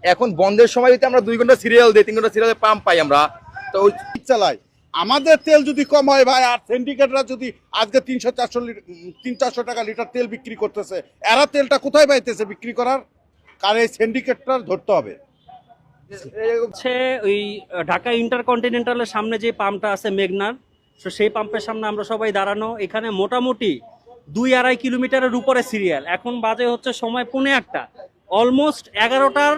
এখন বন্ধের সময় যদি আমরা 2 ঘন্টা সিরিয়াল দিই, 3 ঘন্টা সিরিয়ালে পাম্প পাই আমরা, তো ওই চালাই। আমাদের তেল যদি কম হয় ভাই, আর সিন্ডিকেটরা যদি আজকে 300-400 টাকা লিটার তেল বিক্রি করতেছে, এরা তেলটা কোথায় পাইতেছে বিক্রি করার? কারণ এই সিন্ডিকেটটা ধরতে হবে। হচ্ছে ওই ঢাকা ইন্টারকন্টিনেন্টালের সামনে যে পাম্পটা আছে মেঘনার, তো সেই পাম্পের সামনে আমরা সবাই দাঁড়ানো। এখানে মোটামুটি 2-2.5 কিলোমিটারের উপরে সিরিয়াল। এখন বাজে হচ্ছে সময় 1:45, অলমোস্ট 11টার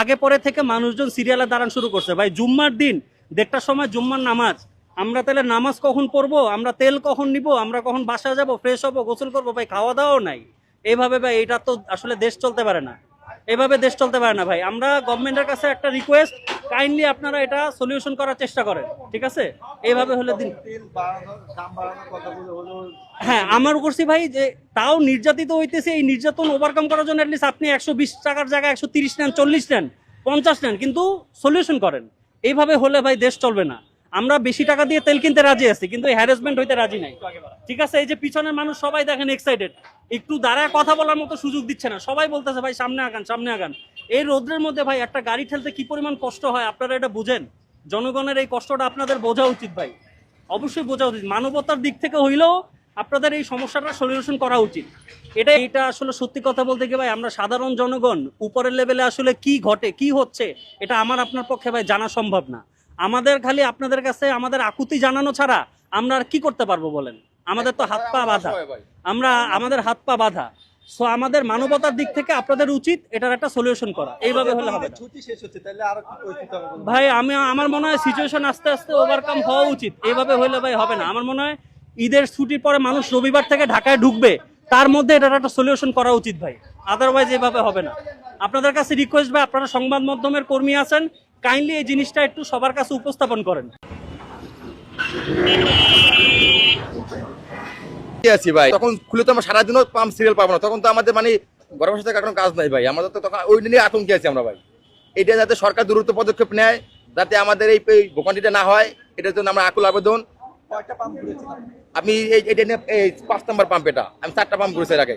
আগে পরে থেকে মানুষজন সিরিয়ালে দাঁড়ান শুরু করছে। ভাই জুম্মার দিন 1:30টার সময় জুম্মার নামাজ, আমরা তাহলে নামাজ কখন পড়বো, আমরা তেল কখন নিব, আমরা কখন বাসায় যাব, ফ্রেশ হবো, গোসল করবো, ভাই খাওয়া দাওয়াও নাই। এইভাবে ভাই এটা তো আসলে দেশ চলতে পারে না, এভাবে দেশ চলতে পারে না ভাই। আমরা গভর্নমেন্টের কাছে একটা রিকোয়েস্ট, কাইন্ডলি আপনারা এটা সলিউশন করার চেষ্টা করেন, ঠিক আছে? এইভাবে হলে দিন। হ্যাঁ, আমার করছি ভাই যে তাও নির্যাতিত হইতেছে, এই নির্যাতন ওভারকাম করার জন্য অ্যাটলিস্ট আপনি 120 টাকার জায়গায় 130 নেন, 40 নেন, 50 নেন, কিন্তু সলিউশন করেন। এইভাবে হলে ভাই দেশ চলবে না। আমরা বেশি টাকা দিয়ে তেল কিনতে রাজি আছি, কিন্তু হ্যারাসমেন্ট হইতে রাজি নাই, ঠিক আছে? এই যে পিছনের মানুষ সবাই দেখেন এক্সাইটেড, একটু দাঁড়ায় কথা বলার মতো সুযোগ দিচ্ছে না, সবাই বলতেছে ভাই সামনে আগান, সামনে আগান। এই রোদ্রের মধ্যে ভাই একটা গাড়ি ঠেলতে কি পরিমাণ কষ্ট হয় আপনারা এটা বুঝেন? জনগণের এই কষ্টটা আপনাদের বোঝা উচিত ভাই, অবশ্যই বোঝা উচিত। মানবতার দিক থেকে হইলেও আপনাদের এই সমস্যাটা সলিউশন করা উচিত। এটা আসলে সত্যি কথা বলতে কি ভাই, আমরা সাধারণ জনগণ উপরের লেভেলে আসলে কি ঘটে কি হচ্ছে এটা আমার আপনার পক্ষে ভাই জানা সম্ভব না। আমাদের খালি আপনাদের কাছে আমাদের আকুতি জানানো ছাড়া আমরা আর কি করতে পারবো বলেন? আমাদের তো হাত পা বাঁধা, আমাদের হাত পা বাঁধা। সো আমাদের মানবতার দিক থেকে আপনাদের উচিত এটার একটা সলিউশন করা। এইভাবে হলে হবে না ভাই। আমার মনে হয় সিচুয়েশন আস্তে আস্তে ওভারকাম হওয়া উচিত। এইভাবে হলে ভাই হবে না। আমার মনে হয় ঈদের ছুটির পরে মানুষ রবিবার থেকে ঢাকায় ঢুকবে, তার মধ্যে এটার একটা সলিউশন করা উচিত ভাই, আদারওয়াইজ এইভাবে হবে না। আপনাদের কাছে রিকোয়েস্ট ভাই, আপনারা সংবাদ মাধ্যমের কর্মী আছেন, কাইন্ডলি এই জিনিসটা একটু সবার কাছে উপস্থাপন করেন। আছি ভাই, তখন খুলে তো আমরা সারাদিনও পাম্প সিরিয়াল পাবো না, তখন তো আমাদের মানে ঘরে বসে থাকার কোনো কাজ নাই ভাই। আমাদের তো তখন ওই নিয়ে আতঙ্কে আছি আমরা ভাই। এটা যাতে সরকার দ্রুত পদক্ষেপ নেয়, যাতে আমাদের এই ভোগান্তিটা না হয়, এটার জন্য আমরা আকুল আবেদন। আমি এটা নিয়ে 5 নম্বর পাম্প, এটা আমি 4টা পাম্প করেছি এর আগে।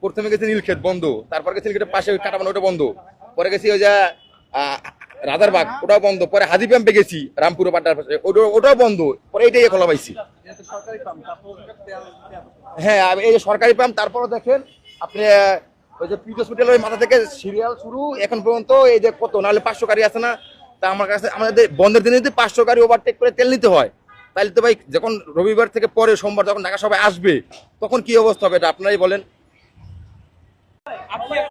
প্রথমে গেছি নীলক্ষেত বন্ধ, তারপর গেছি নীলক্ষেতের পাশে কাটাবান, ওটা বন্ধ। পরে গেছি ওই যে রাজারবাগ, ওটাও বন্ধ। পরে হাজি পাম্পে গেছি রামপুর পাটার পাশে, ওটাও বন্ধ। পরে এইটাই খোলা পাইছি। হ্যাঁ, এই যে সরকারি পাম্প। তারপরে দেখেন আপনি ওই যে পিট হসপিটালের মাথা থেকে সিরিয়াল শুরু এখন পর্যন্ত, এই যে কত নাহলে 500 গাড়ি আছে না? তা আমার কাছে আমাদের বন্ধের দিনে যদি 500 গাড়ি ওভারটেক করে তেল নিতে হয়, তাহলে তো ভাই যখন রবিবার থেকে পরে সোমবার যখন ঢাকা সবাই আসবে, তখন কি অবস্থা হবে এটা আপনারাই বলেন।